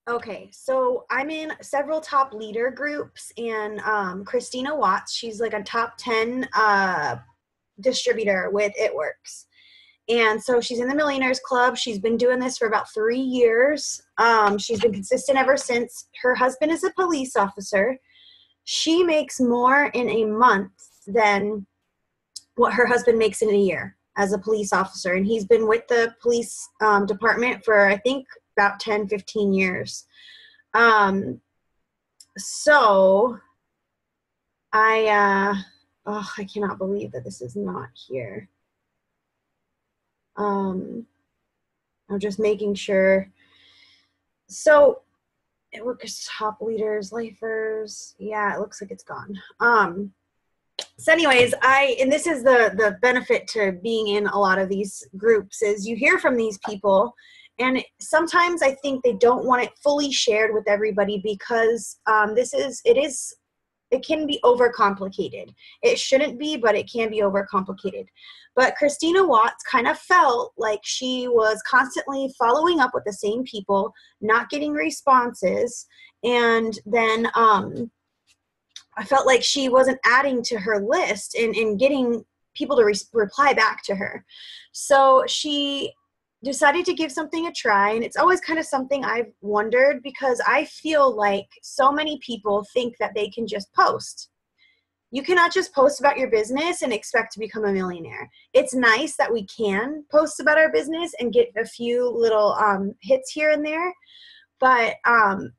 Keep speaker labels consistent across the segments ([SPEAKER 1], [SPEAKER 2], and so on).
[SPEAKER 1] Okay, so I'm in several top leader groups, and Christina Watts, she's like a top 10 distributor with It Works. And so she's in the Millionaires Club. She's been doing this for about 3 years. She's been consistent ever since. Her husband is a police officer. She makes more in a month than what her husband makes in a year as a police officer. And he's been with the police department for, I think, about 10, 15 years. So I cannot believe that this is not here. I'm just making sure. So it works top leaders, lifers. Yeah, it looks like it's gone. So anyways, and this is the benefit to being in a lot of these groups is you hear from these people, and sometimes I think they don't want it fully shared with everybody because it can be overcomplicated. It shouldn't be, but it can be overcomplicated. But Christina Watts kind of felt like she was constantly following up with the same people, not getting responses, and then I felt like she wasn't adding to her list and getting people to reply back to her. So she decided to give something a try, and it's always kind of something I've wondered because I feel like so many people think that they can just post. You cannot just post about your business and expect to become a millionaire. It's nice that we can post about our business and get a few little hits here and there, but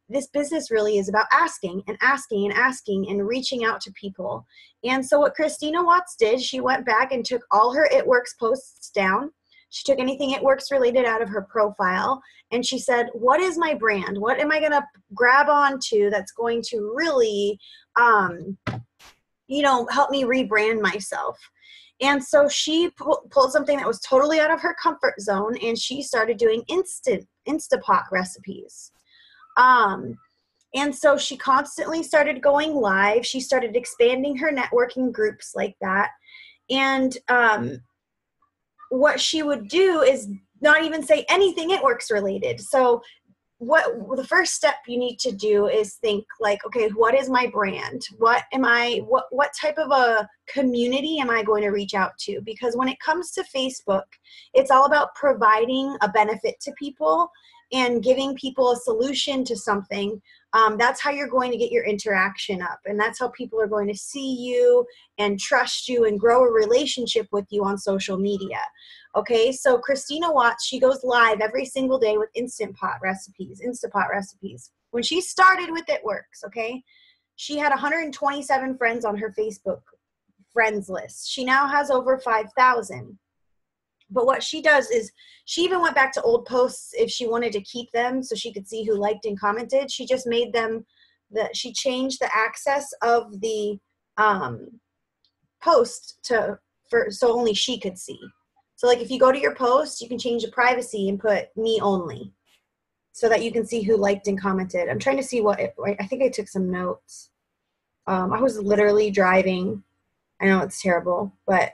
[SPEAKER 1] this business really is about asking and asking and asking and reaching out to people. And so what Christina Watts did, she went back and took all her It Works posts down. She took anything It Works related out of her profile, and she said, what is my brand? What am I going to grab onto that's going to really, help me rebrand myself? And so she pulled something that was totally out of her comfort zone, and she started doing Instapot recipes. And so she constantly started going live. She started expanding her networking groups like that. And what she would do is not even say anything It Works related. So the first step you need to do is think like, okay, what is my brand? What type of a community am I going to reach out to? Because when it comes to Facebook, it's all about providing a benefit to people and giving people a solution to something. That's how you're going to get your interaction up. And that's how people are going to see you and trust you and grow a relationship with you on social media. Okay, so Christina Watts, she goes live every single day with Instapot recipes. When she started with It Works, okay, she had 127 friends on her Facebook friends list. She now has over 5,000. But what she does is she even went back to old posts if she wanted to keep them so she could see who liked and commented. She just made them she changed the access of the post so only she could see. So like if you go to your post, you can change the privacy and put me only so that you can see who liked and commented. I'm trying to see I think I took some notes. I was literally driving. I know it's terrible, but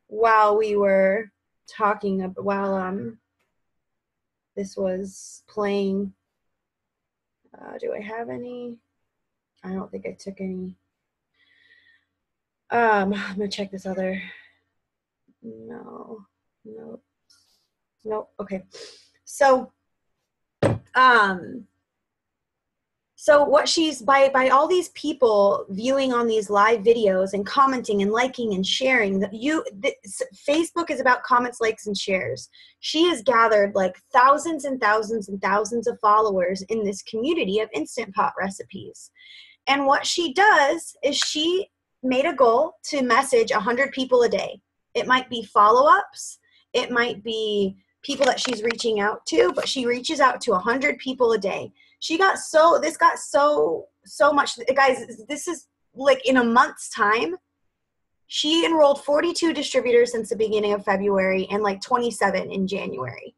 [SPEAKER 1] while we were talking while this was playing, do I have any? I don't think I took any. I'm gonna check this other. No. Okay. So what she's by all these people viewing on these live videos and commenting and liking and sharing, Facebook is about comments, likes, and shares. She has gathered like thousands and thousands and thousands of followers in this community of Instant Pot recipes. And what she does is she made a goal to message 100 people a day. It might be follow-ups. It might be people that she's reaching out to, but she reaches out to 100 people a day. This got so much, guys, this is like in a month's time. She enrolled 42 distributors since the beginning of February and like 27 in January.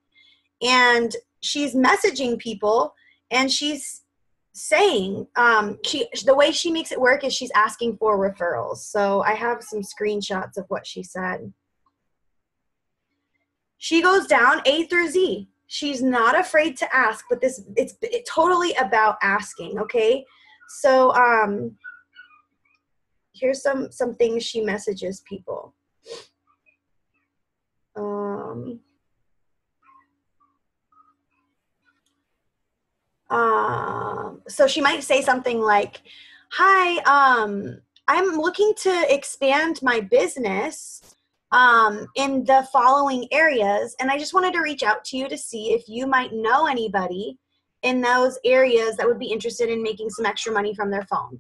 [SPEAKER 1] And she's messaging people and she's saying, the way she makes it work is she's asking for referrals. So I have some screenshots of what she said. She goes down A through Z. she's not afraid to ask, but it's totally about asking, okay? So here's some things she messages people. So she might say something like, hi, I'm looking to expand my business in the following areas, and I just wanted to reach out to you to see if you might know anybody in those areas that would be interested in making some extra money from their phone.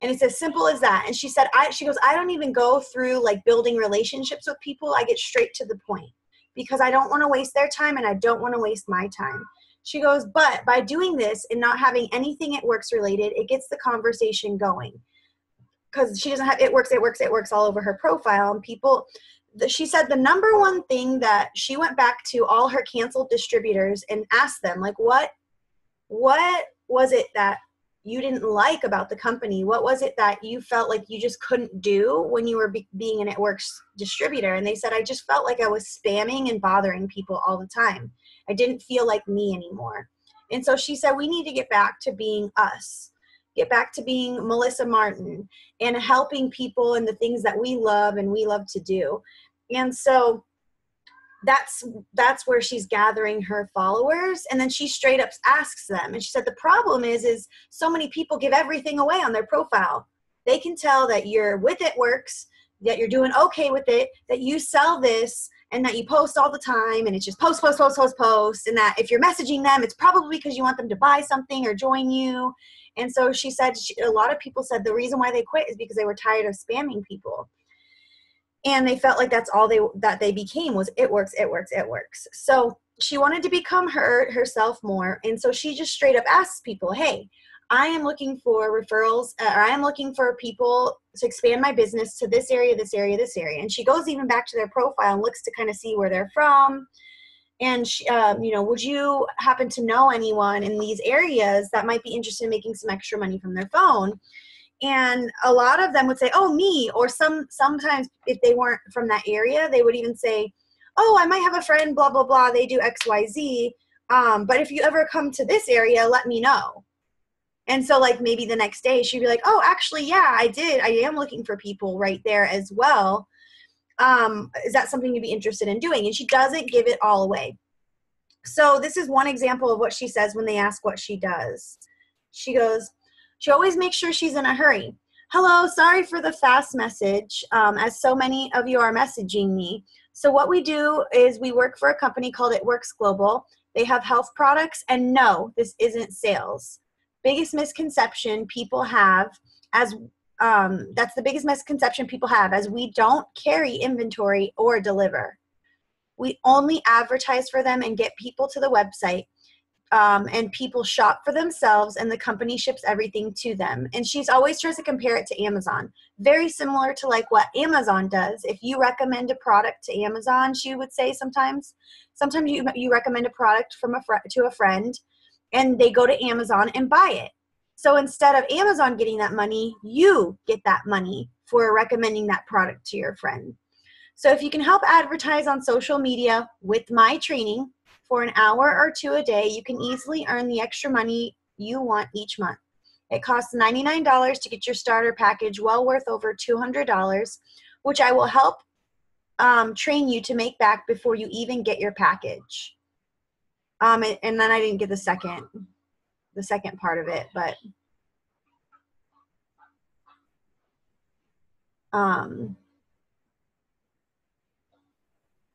[SPEAKER 1] And it's as simple as that. And she said, she goes, I don't even go through like building relationships with people. I get straight to the point because I don't want to waste their time and I don't want to waste my time. She goes, but by doing this and not having anything It Works related, it gets the conversation going. Because she doesn't have It Works all over her profile. And people, she said the number one thing that she went back to all her canceled distributors and asked them, like, what was it that you didn't like about the company? What was it that you felt like you just couldn't do when you were being an It Works distributor? And they said, I just felt like I was spamming and bothering people all the time. I didn't feel like me anymore. And so she said, we need to get back to being us, get back to being Melissa Martin and helping people in the things that we love and we love to do. And so that's where she's gathering her followers. And then she straight up asks them. And she said, the problem is so many people give everything away on their profile. They can tell that you're with It Works, that you're doing okay with it, that you sell this, and that you post all the time. And it's just post. And that if you're messaging them, it's probably because you want them to buy something or join you. And so she said, a lot of people said the reason why they quit is because they were tired of spamming people. And they felt like that's all they became was It Works. So she wanted to become herself more. And so she just straight up asks people, hey, I am looking for referrals, or I am looking for people to expand my business to this area. And she goes even back to their profile and looks to kind of see where they're from. And she, would you happen to know anyone in these areas that might be interested in making some extra money from their phone? And a lot of them would say, oh, me. Or sometimes if they weren't from that area, they would even say, oh, I might have a friend, blah, blah, blah. They do X, Y, Z. But if you ever come to this area, let me know. And so like maybe the next day she'd be like, oh, actually, yeah, I did. I am looking for people right there as well. Is that something you'd be interested in doing? And she doesn't give it all away. So this is one example of what she says when they ask what she does. She goes, she always makes sure she's in a hurry. Hello, sorry for the fast message, as so many of you are messaging me. So what we do is we work for a company called It Works Global. They have health products, and no, this isn't sales. Biggest misconception people have as that's the biggest misconception people have, as we don't carry inventory or deliver. We only advertise for them and get people to the website. And people shop for themselves and the company ships everything to them. And she's always tries to compare it to Amazon. Very similar to like what Amazon does. If you recommend a product to Amazon, she would say sometimes you recommend a product to a friend and they go to Amazon and buy it. So instead of Amazon getting that money, you get that money for recommending that product to your friend. So if you can help advertise on social media with my training, for an hour or two a day, you can easily earn the extra money you want each month. It costs $99 to get your starter package, well worth over $200, which I will help train you to make back before you even get your package. And then I didn't get the second part of it, but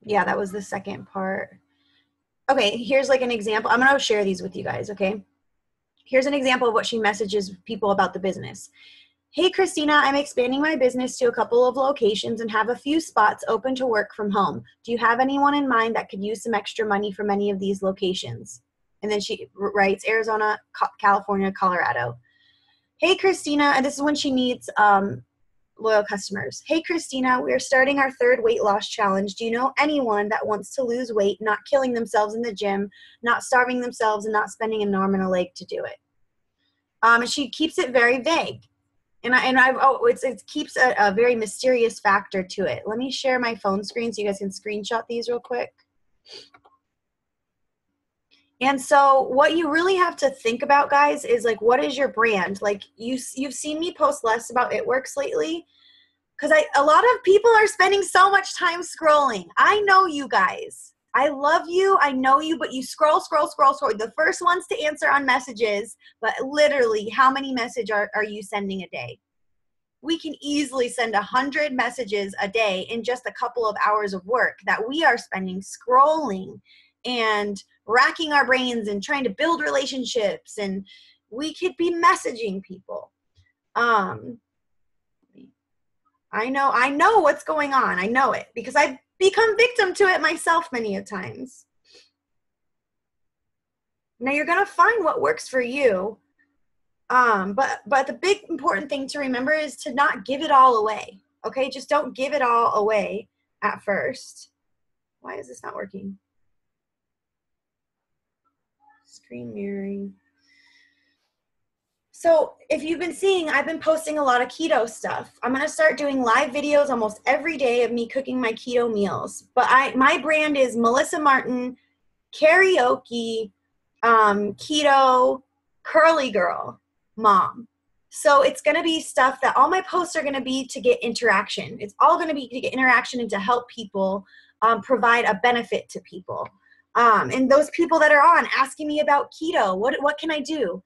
[SPEAKER 1] yeah, that was the second part. Okay, here's like an example. I'm going to share these with you guys, okay? Here's an example of what she messages people about the business. Hey, Christina, I'm expanding my business to a couple of locations and have a few spots open to work from home. Do you have anyone in mind that could use some extra money from any of these locations? And then she writes Arizona, California, Colorado. Hey, Christina, and this is when she needs loyal customers. Hey, Christina, we are starting our third weight loss challenge. Do you know anyone that wants to lose weight, not killing themselves in the gym, not starving themselves, and not spending an arm and a leg to do it? And she keeps it very vague. It keeps a very mysterious factor to it. Let me share my phone screen so you guys can screenshot these real quick. And so what you really have to think about, guys, is like, what is your brand? Like you've seen me post less about It Works lately, because a lot of people are spending so much time scrolling. I know you guys. I love you. I know you, but you scroll. The first ones to answer on messages, but literally, how many messages are you sending a day? We can easily send 100 messages a day in just a couple of hours of work that we are spending scrolling and racking our brains and trying to build relationships, and we could be messaging people. I know what's going on. I know it because I've become victim to it myself many a times. Now you're going to find what works for you. But the big important thing to remember is to not give it all away. Okay. Just don't give it all away at first. Why is this not working? Screen mirroring. So if you've been seeing, I've been posting a lot of keto stuff. I'm going to start doing live videos almost every day of me cooking my keto meals. But my brand is Melissa Martin Karaoke Keto Curly Girl Mom. So it's going to be stuff that all my posts are going to be to get interaction. It's all going to be to get interaction and to help people provide a benefit to people. And those people that are on asking me about keto, what can I do?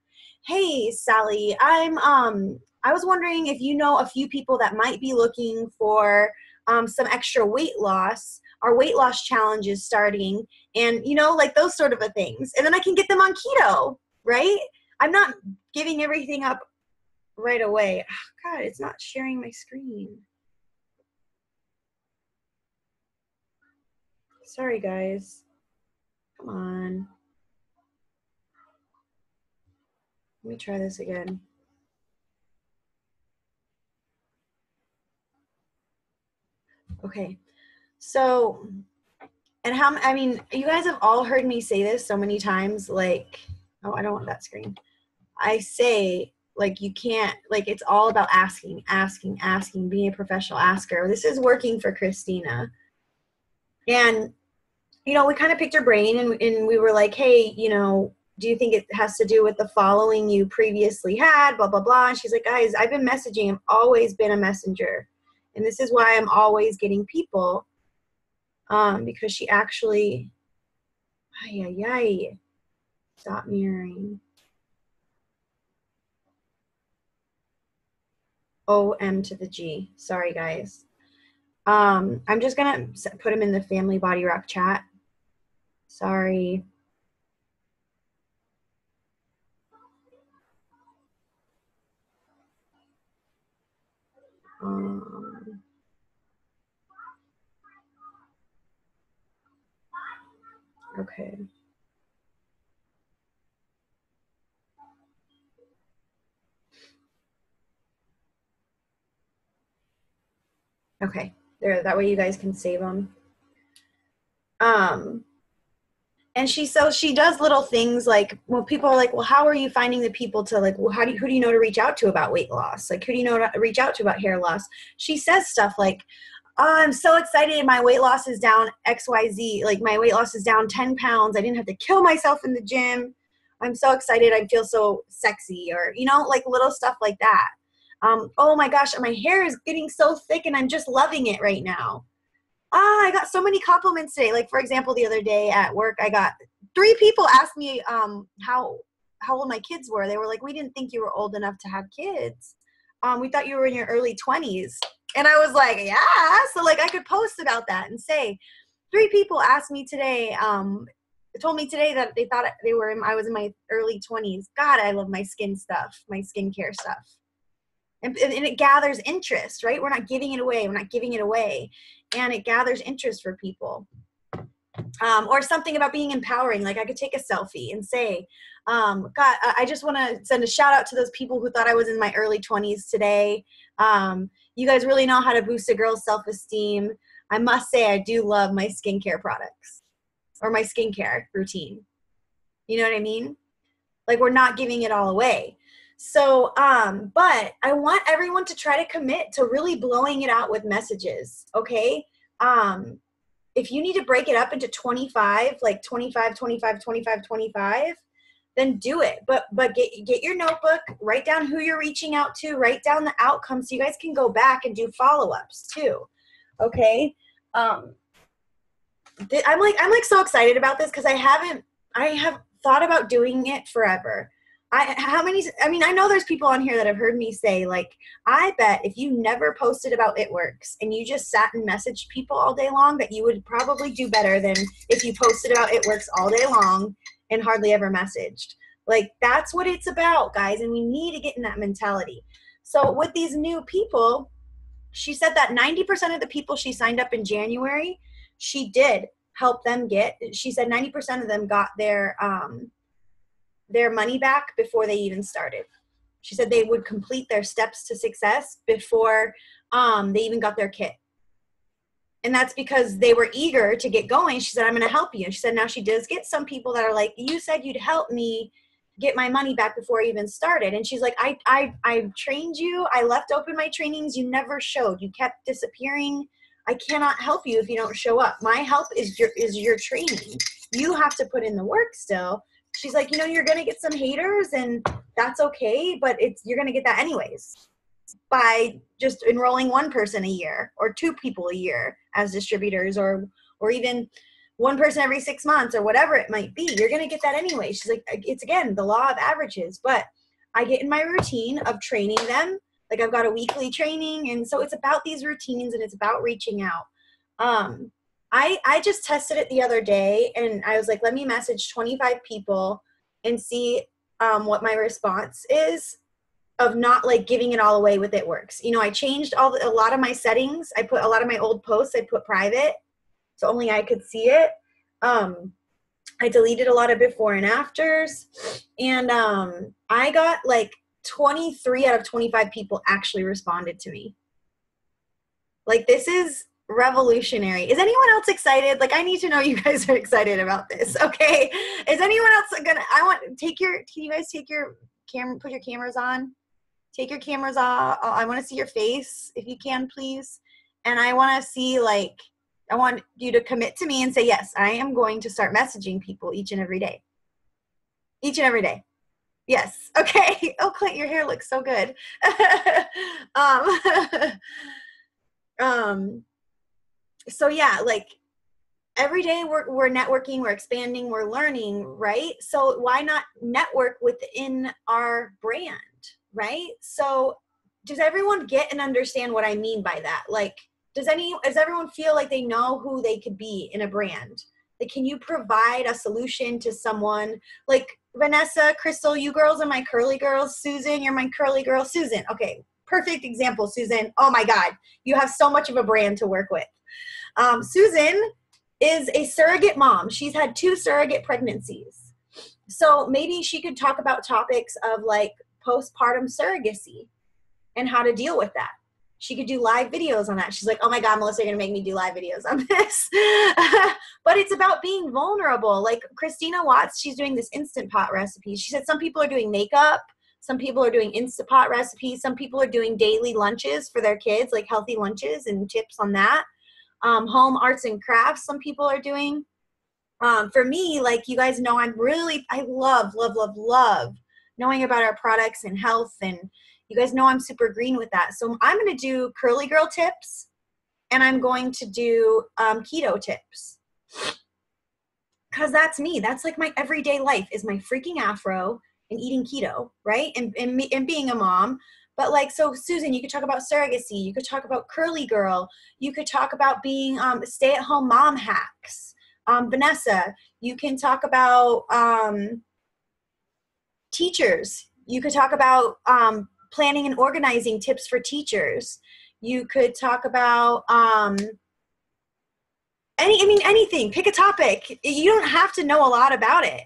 [SPEAKER 1] Hey, Sally, I was wondering if you know a few people that might be looking for some extra weight loss. Our weight loss challenge is starting, and like those sort of things. And then I can get them on keto, right? I'm not giving everything up right away. Oh, God, it's not sharing my screen. Sorry, guys. Come on. Let me try this again. Okay. So, and I mean, you guys have all heard me say this so many times, like, oh, I don't want that screen. I say, like, you can't, like, it's all about asking, being a professional asker. This is working for Christina. And, we kind of picked her brain and we were like, hey, do you think it has to do with the following you previously had, blah, blah, blah. And she's like, guys, I've been messaging. I've always been a messenger. And this is why I'm always getting people, because she actually, stop mirroring. OM to the G. Sorry, guys. I'm just going to put him in the Family Body Rock chat. Sorry. Okay. Okay. There. That way you guys can save them. And she does little things like, well, people are like, well, how are you finding the people to, like, well, who do you know to reach out to about weight loss? Like, who do you know to reach out to about hair loss? She says stuff like, oh, I'm so excited. My weight loss is down XYZ. Like, my weight loss is down 10 pounds. I didn't have to kill myself in the gym. I'm so excited. I feel so sexy, or, like little stuff like that. Oh my gosh, my hair is getting so thick and I'm just loving it right now. I got so many compliments today. Like, for example, the other day at work, I got 3 people asked me how old my kids were. They were like, we didn't think you were old enough to have kids. We thought you were in your early 20s. And I was like, yeah. So, like, I could post about that and say, 3 people asked me today, told me today that they thought I was in my early 20s. God, I love my skin stuff, my skincare stuff. And it gathers interest, right? We're not giving it away. And it gathers interest for people. Or something about being empowering. Like, I could take a selfie and say, God, I just want to send a shout out to those people who thought I was in my early 20s today. You guys really know how to boost a girl's self-esteem. I must say, I do love my skincare products or my skincare routine. You know what I mean? Like, we're not giving it all away. So, but I want everyone to try to commit to really blowing it out with messages. Okay. if you need to break it up into 25, like 25, 25, 25, 25, then do it. But get your notebook, write down who you're reaching out to, write down the outcomes so you guys can go back and do follow-ups too. Okay. I'm like so excited about this because I have thought about doing it forever. I know there's people on here that have heard me say, like, I bet if you never posted about It Works and you just sat and messaged people all day long, that you would probably do better than if you posted about It Works all day long and hardly ever messaged. Like, that's what it's about, guys, and we need to get in that mentality. So with these new people, she said that 90% of the people she signed up in January, she did help them get. She said 90% of them got their money back before they even started. She said they would complete their steps to success before they even got their kit. And that's because they were eager to get going. She said, I'm going to help you. And she said, now she does get some people that are like, you said you'd help me get my money back before I even started. And she's like, I trained you. I left open my trainings. You never showed. You kept disappearing. I cannot help you if you don't show up. My help is your training. You have to put in the work still. She's like, you're going to get some haters and that's okay, but you're going to get that anyways by just enrolling one person a year or two people a year as distributors or even one person every 6 months or whatever it might be. You're going to get that anyway. She's like, it's again, the law of averages, but I get in my routine of training them. Like I've got a weekly training. And so it's about these routines and it's about reaching out. I just tested it the other day and I was like, let me message 25 people and see what my response is of not like giving it all away with It Works. I changed a lot of my settings. I put a lot of my old posts, I put private so only I could see it. I deleted a lot of before and afters and I got like 23 out of 25 people actually responded to me. Like this is revolutionary. Is anyone else excited? Like I need to know you guys are excited about this. Okay. Is anyone else can you guys take your camera, put your cameras on, take your cameras off. I want to see your face if you can, please. And I want to see, like, I want you to commit to me and say, yes, I am going to start messaging people each and every day. Each and every day. Yes. Okay. Oh, Clint, your hair looks so good. So yeah, like every day we're networking, we're expanding, we're learning, right? So why not network within our brand, right? So does everyone get and understand what I mean by that? Like, does everyone feel like they know who they could be in a brand? Like, can you provide a solution to someone like Vanessa, Crystal, you girls are my curly girls. Susan, you're my curly girl. Susan, okay, perfect example, Susan. Oh my God, you have so much of a brand to work with. Susan is a surrogate mom. She's had 2 surrogate pregnancies. So maybe she could talk about topics of like postpartum surrogacy and how to deal with that. She could do live videos on that. She's like, oh my God, Melissa, you're going to make me do live videos on this. But it's about being vulnerable. Like Christina Watts, she's doing this Instant Pot recipe. She said some people are doing makeup. Some people are doing Instant Pot recipes. Some people are doing daily lunches for their kids, like healthy lunches and tips on that. Home arts and crafts some people are doing. For me, like you guys know, I love knowing about our products and health, and you guys know I'm super green with that. So I'm going to do curly girl tips and I'm going to do keto tips. Because that's me. That's like my everyday life is my freaking afro and eating keto, right? And being a mom. But like, so Susan, you could talk about surrogacy. You could talk about curly girl. You could talk about being stay-at-home mom hacks. Vanessa, you can talk about teachers. You could talk about planning and organizing tips for teachers. You could talk about anything. Pick a topic. You don't have to know a lot about it,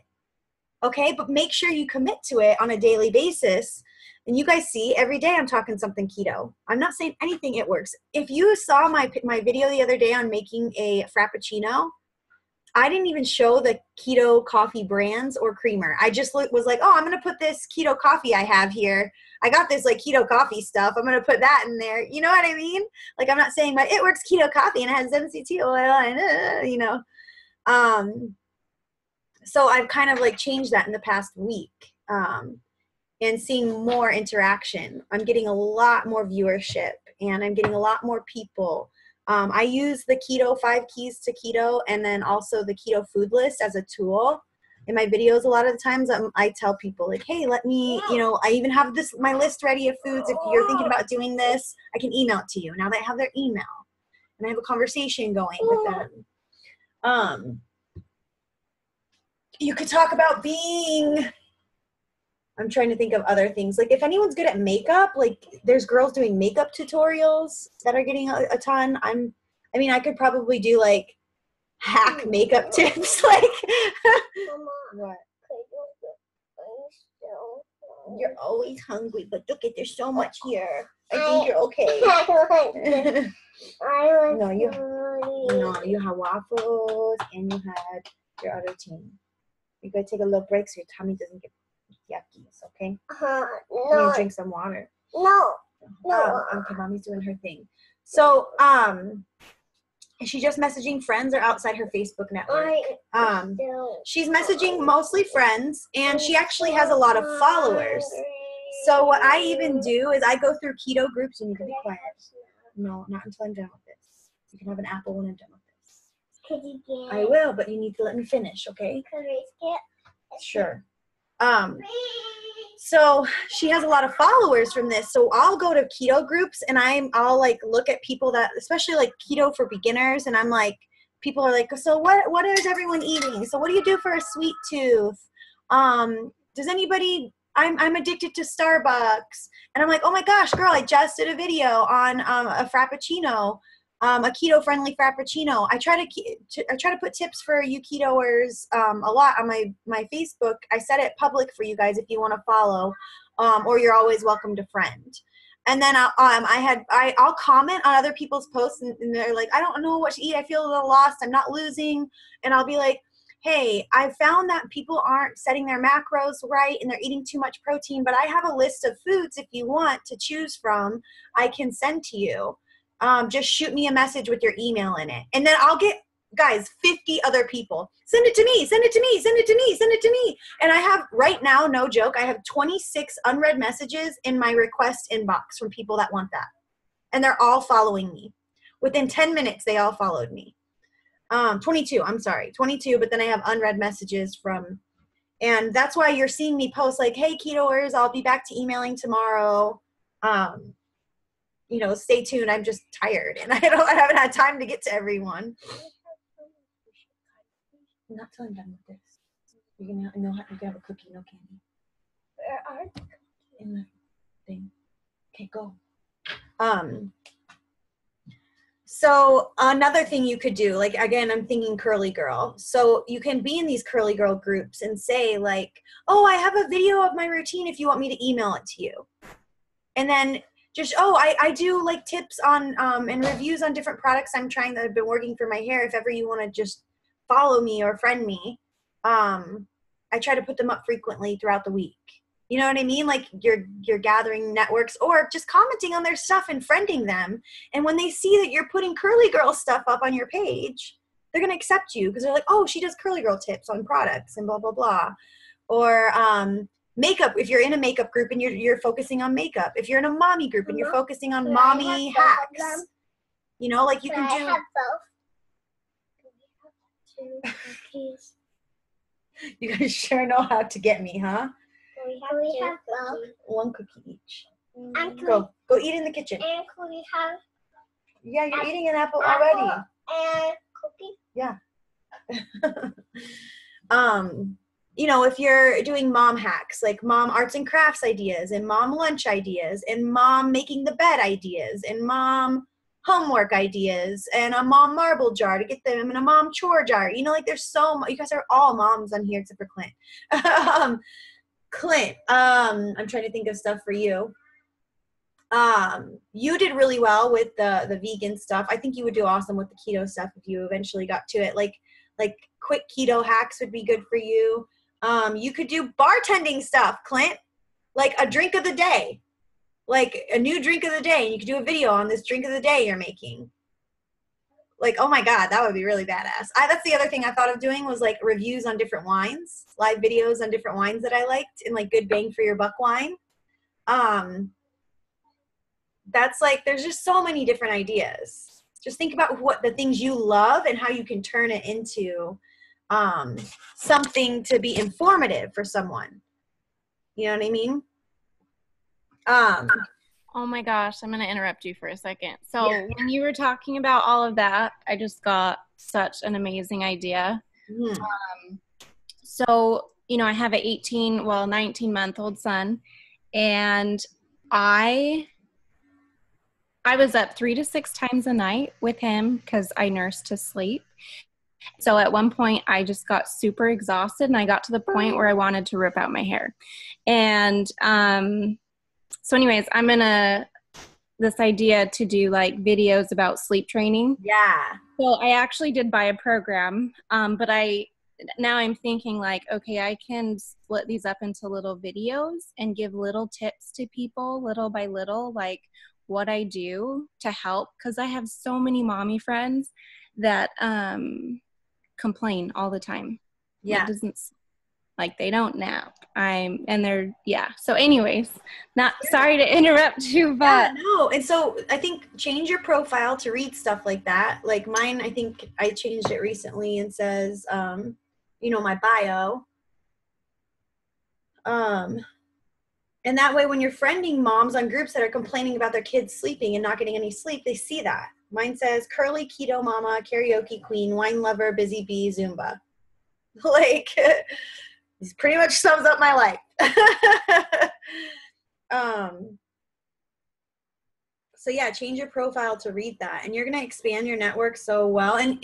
[SPEAKER 1] okay? But make sure you commit to it on a daily basis. And you guys see, every day I'm talking something keto. I'm not saying anything It Works. If you saw my video the other day on making a Frappuccino, I didn't even show the keto coffee brands or creamer. I just was like, oh, I'm going to put this keto coffee I have here. I got this like keto coffee stuff. I'm going to put that in there. You know what I mean? Like, I'm not saying It Works keto coffee and it has MCT oil and, you know. So I've kind of like changed that in the past week and seeing more interaction. I'm getting a lot more viewership and I'm getting a lot more people. I use the Keto 5 Keys to Keto and then also the Keto Food List as a tool. In my videos, a lot of the times I tell people like, hey, let me, you know, I even have my list ready of foods. If you're thinking about doing this, I can email it to you. Now that I have their email and I have a conversation going with them. You could talk about being, I'm trying to think of other things. Like if anyone's good at makeup, like there's girls doing makeup tutorials that are getting a ton. I mean, I could probably do like hack makeup tips. Like, what? You're always hungry, but look at, there's so much here. I think you're okay. No, you have waffles and you had your other team. You gotta take a little break so your tummy doesn't get yuckies, okay?
[SPEAKER 2] No.
[SPEAKER 1] You drink some water.
[SPEAKER 2] No.
[SPEAKER 1] Okay, mommy's doing her thing. So, is she just messaging friends or outside her Facebook network? She's messaging mostly friends, and she actually has a lot of followers. So what I even do is I go through keto groups. You need to be quiet. No, not until I'm done with this. You can have an apple when I'm done with this. I will, but you need to let me finish, okay? Sure. So she has a lot of followers from this. So I'll go to keto groups and I'll like look at people that, especially like keto for beginners. And I'm like, people are like, so what is everyone eating? So what do you do for a sweet tooth? Does anybody, I'm addicted to Starbucks. And I'm like, oh my gosh, girl, I just did a video on a Frappuccino. A keto-friendly Frappuccino. I try to put tips for you ketoers a lot on my Facebook. I set it public for you guys if you want to follow, or you're always welcome to friend. And then I'll comment on other people's posts, and they're like, I don't know what to eat. I feel a little lost. I'm not losing. And I'll be like, hey, I found that people aren't setting their macros right and they're eating too much protein, but I have a list of foods if you want to choose from, I can send to you. Just shoot me a message with your email in it. And then I'll get, guys, 50 other people. Send it to me, send it to me, send it to me, send it to me. And I have, right now, no joke, I have 26 unread messages in my request inbox from people that want that. And they're all following me. Within 10 minutes, they all followed me. 22, I'm sorry, 22, but then I have unread messages from, and that's why you're seeing me post like, hey, ketoers, I'll be back to emailing tomorrow. You know, stay tuned. I'm just tired and I haven't had time to get to everyone. Not till I'm done with this. You can have a cookie, no candy.
[SPEAKER 2] Where are the cookies?
[SPEAKER 1] In the thing. Okay, go. So another thing you could do, like, again, I'm thinking curly girl. So you can be in these curly girl groups and say like, oh, I have a video of my routine if you want me to email it to you. And then just, oh, I do like tips on and reviews on different products I'm trying that have been working for my hair. If ever you want to just follow me or friend me, I try to put them up frequently throughout the week. You know what I mean? Like you're gathering networks or just commenting on their stuff and friending them. And when they see that you're putting curly girl stuff up on your page, they're going to accept you because they're like, oh, she does curly girl tips on products and blah, blah, blah. Or makeup, if you're in a makeup group and you're focusing on makeup. If you're in a mommy group and you're focusing on mommy hacks. You know, like you can do.
[SPEAKER 2] I have both. Can we have 2 cookies?
[SPEAKER 1] You guys sure know how to get me, huh?
[SPEAKER 2] Can we have both?
[SPEAKER 1] 1 cookie each.
[SPEAKER 2] And
[SPEAKER 1] Go eat in the kitchen.
[SPEAKER 2] And can we have?
[SPEAKER 1] Yeah, you're eating an apple already.
[SPEAKER 2] And cookie?
[SPEAKER 1] Yeah. You know, if you're doing mom hacks, like mom arts and crafts ideas and mom lunch ideas and mom making the bed ideas and mom homework ideas and a mom marble jar to get them in a mom chore jar. You know, like there's so much. You guys are all moms on here except for Clint. Clint, I'm trying to think of stuff for you. You did really well with the vegan stuff. I think you would do awesome with the keto stuff if you eventually got to it. Like Like quick keto hacks would be good for you. You could do bartending stuff, Clint, like a drink of the day, like a new drink of the day. And you could do a video on this drink of the day you're making. Like, oh my God, that would be really badass. That's the other thing I thought of doing was like reviews on different wines, live videos on different wines that I liked, and like good bang for your buck wine. That's like, there's just so many different ideas. Just think about what the things you love and how you can turn it into something to be informative for someone. You know what I mean?
[SPEAKER 3] Oh my gosh, I'm going to interrupt you for a second. So when you were talking about all of that, I just got such an amazing idea. So, you know, I have a 19-month-old son, and I was up 3 to 6 times a night with him because I nursed to sleep. So at one point I just got super exhausted, and I got to the point where I wanted to rip out my hair. And so anyways, this idea to do like videos about sleep training.
[SPEAKER 1] Yeah.
[SPEAKER 3] So I actually did buy a program, but now I'm thinking like, okay, I can split these up into little videos and give little tips to people little by little, like what I do to help. Cause I have so many mommy friends that complain all the time.
[SPEAKER 1] Yeah.
[SPEAKER 3] It doesn't, like they don't nap. So anyways, sorry to interrupt you, but
[SPEAKER 1] no. And so I think change your profile to read stuff like that. Like mine, I think I changed it recently and says, you know, my bio. And that way when you're friending moms on groups that are complaining about their kids sleeping and not getting any sleep, they see that. Mine says curly keto mama, karaoke queen, wine lover, busy bee, Zumba. Like, this pretty much sums up my life. So yeah, change your profile to read that, and you're going to expand your network so well. And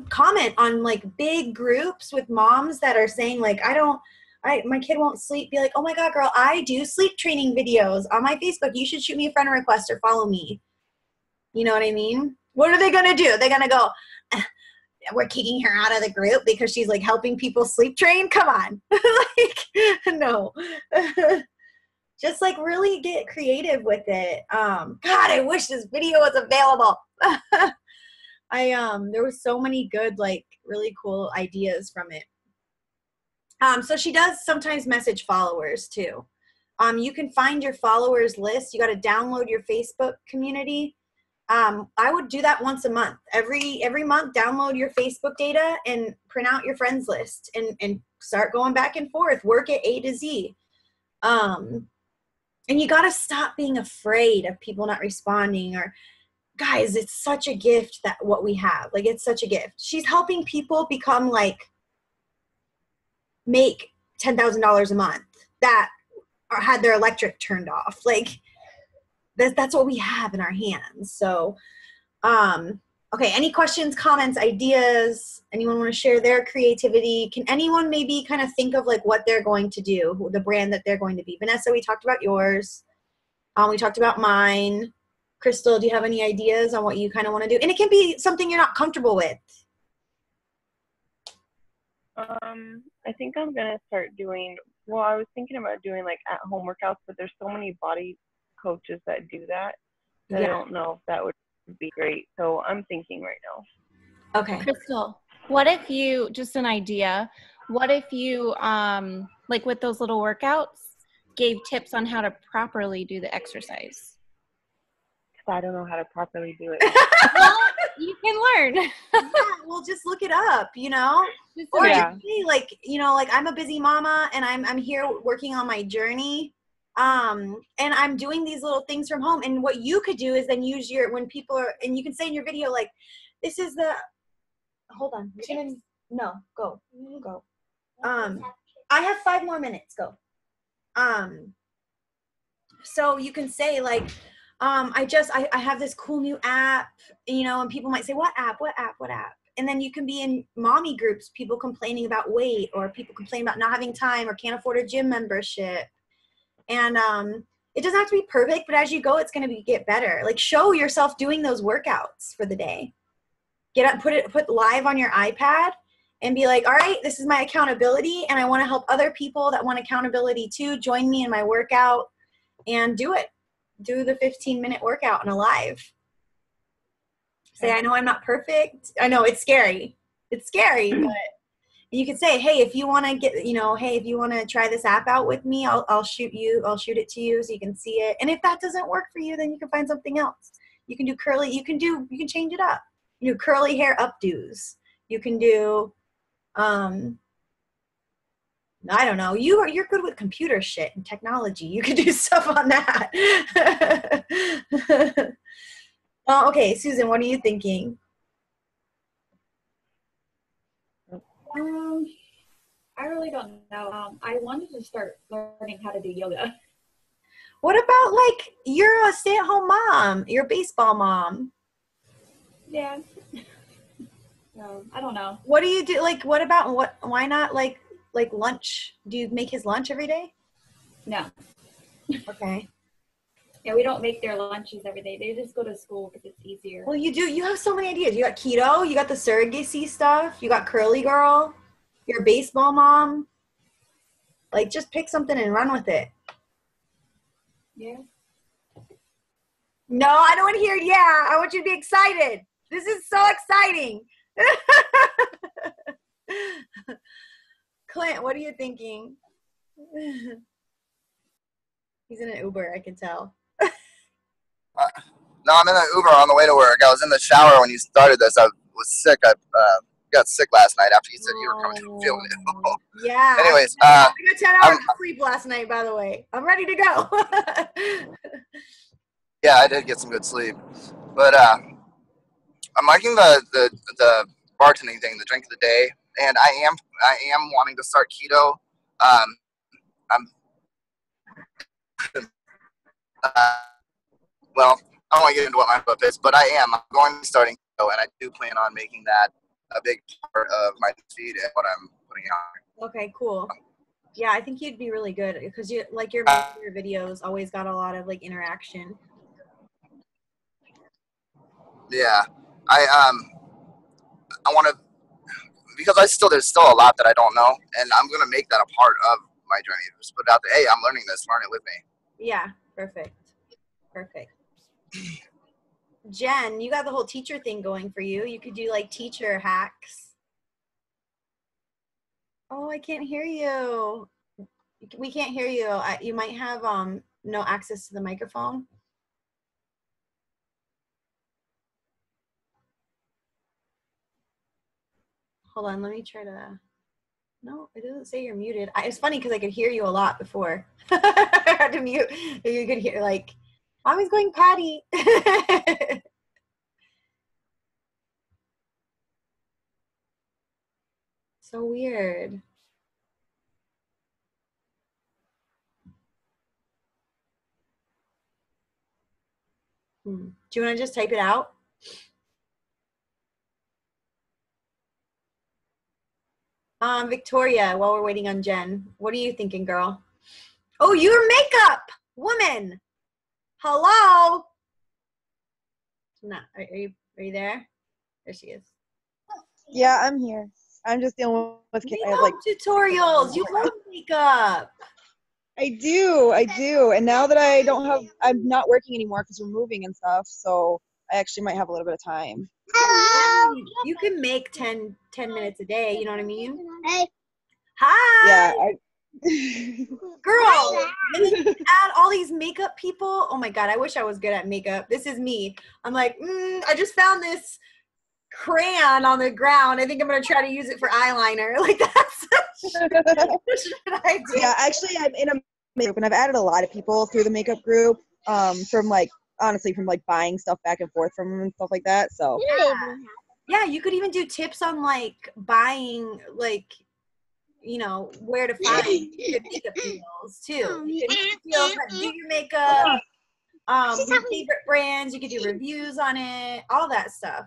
[SPEAKER 1] comment on like big groups with moms that are saying like, my kid won't sleep. Be like, oh my God, girl, I do sleep training videos on my Facebook. You should shoot me a friend request or follow me. You know what I mean? What are they going to do? They're going to go, we're kicking her out of the group because she's like helping people sleep train. Come on. Like, no. Just like really get creative with it. God, I wish this video was available. There was so many good, like really cool ideas from it. So she does sometimes message followers too. You can find your followers list. You got to download your Facebook community. I would do that once a month. Every month, download your Facebook data and print out your friends list and start going back and forth. Work it A to Z. And you got to stop being afraid of people not responding. Or guys, it's such a gift that what we have. Like, it's such a gift. She's helping people become like make $10,000 a month that had their electric turned off. Like, that's what we have in our hands. So, okay, any questions, comments, ideas? Anyone want to share their creativity? Can anyone maybe kind of think of like what they're going to do, the brand that they're going to be? Vanessa, we talked about yours. We talked about mine. Crystal, do you have any ideas on what you kind of want to do? And it can be something you're not comfortable with.
[SPEAKER 4] I think I'm going to start doing, well, I was thinking about doing like at-home workouts, but there's so many body coaches that do that I don't know if that would be great. So I'm thinking right now.
[SPEAKER 3] Okay. Crystal, what if you, just an idea, what if you, like with those little workouts, gave tips on how to properly do the exercise?
[SPEAKER 4] I don't know how to properly do it.
[SPEAKER 3] Well, you can learn.
[SPEAKER 1] Yeah, well, just look it up, you know? Or just say, like, you know, like I'm a busy mama and I'm here working on my journey. And I'm doing these little things from home. And what you could do is then use when people are, and you can say in your video, like, this is the, hold on. No, go. Go. I have 5 more minutes. Go. So you can say like, I have this cool new app, you know, and people might say, what app? And then you can be in mommy groups, people complaining about weight, or people complain about not having time or can't afford a gym membership. And it doesn't have to be perfect, but as you go, it's going to get better. Like, show yourself doing those workouts for the day. Get up, put live on your iPad, and be like, all right, this is my accountability, and I want to help other people that want accountability too join me in my workout and do it. Do the 15-minute workout and alive. Say, I know I'm not perfect. I know it's scary. It's scary, but you could say, hey, if you want to get, hey, if you want to try this app out with me, I'll shoot it to you so you can see it. And if that doesn't work for you, then you can find something else. You can do curly, you can change it up. You do curly hair updos. You can do, I don't know. You're good with computer shit and technology. You can do stuff on that. Okay, Susan, what are you thinking?
[SPEAKER 5] I really don't know. I wanted to start learning how to do yoga.
[SPEAKER 1] What about, like, you're a stay-at-home mom. You're a baseball mom.
[SPEAKER 5] Yeah. I don't know.
[SPEAKER 1] What do you do? Like, why not, like lunch? Do you make his lunch every day?
[SPEAKER 5] No.
[SPEAKER 1] Okay.
[SPEAKER 5] Yeah, we don't make their lunches every day. They just go to school because it's easier.
[SPEAKER 1] Well, you do. You have so many ideas. You got keto. You got the surrogacy stuff. You got curly girl. You're a baseball mom. Like, just pick something and run with it.
[SPEAKER 5] Yeah.
[SPEAKER 1] No, I don't want to hear yeah. I want you to be excited. This is so exciting. Clint, what are you thinking? He's in an Uber, I can tell.
[SPEAKER 6] No, I'm in an Uber on the way to work. I was in the shower when you started this. I was sick. I got sick last night after you said you were coming to feeling it.
[SPEAKER 1] Yeah.
[SPEAKER 6] Anyways,
[SPEAKER 1] I got 10 hours of sleep last night, by the way. I'm ready to go.
[SPEAKER 6] Yeah, I did get some good sleep. But I'm liking the bartending thing, the drink of the day, and I am wanting to start keto. Well, I don't want to get into what my book is, but I'm going to be starting keto, and I do plan on making that a big part of my feed and what I'm putting out.
[SPEAKER 1] Okay, cool. Yeah, I think you'd be really good because your videos always got a lot of like interaction.
[SPEAKER 6] Yeah, I want to, because there's still a lot that I don't know, and I'm gonna make that a part of my journey. Just put it out there. Hey, I'm learning this. Learn it with me.
[SPEAKER 1] Yeah, perfect. Jen, you got the whole teacher thing going for you. You could do like teacher hacks. Oh, I can't hear you. We can't hear you. You might have no access to the microphone. Hold on, let me try to. No, it doesn't say you're muted. It's funny because I could hear you a lot before. I had to mute. You could hear like, Mommy's going potty. So weird. Do you want to just type it out? Victoria, while we're waiting on Jen, what are you thinking, girl? Oh, your makeup woman. Hello. No, are you there? There she is.
[SPEAKER 7] Yeah, I'm here. I'm just dealing with
[SPEAKER 1] I have like tutorials. You love makeup.
[SPEAKER 7] I do. And now that I'm not working anymore because we're moving and stuff, so I actually might have a little bit of time.
[SPEAKER 1] You can make 10 minutes a day, you know what I mean?
[SPEAKER 2] Hey.
[SPEAKER 1] Hi.
[SPEAKER 7] Yeah.
[SPEAKER 1] Girl, and then you add all these makeup people. Oh my God, I wish I was good at makeup. This is me. I'm like, I just found this crayon on the ground. I think I'm going to try to use it for eyeliner. Like that's what I do.
[SPEAKER 7] Yeah, actually, I'm in a makeup, and I've added a lot of people through the makeup group from buying stuff back and forth from them and stuff like that. So
[SPEAKER 1] yeah, you could even do tips on like buying like, where to find good makeup deals too. You can do your makeup, your favorite brands. You could do reviews on it, all that stuff.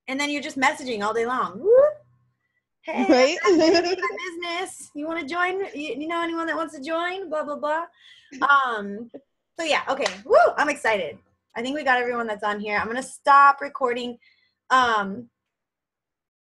[SPEAKER 1] And then you're just messaging all day long. Woo! Hey,
[SPEAKER 7] right?
[SPEAKER 1] business. You want to join? You know anyone that wants to join? Blah blah blah. So yeah, okay. Woo! I'm excited. I think we got everyone that's on here. I'm gonna stop recording.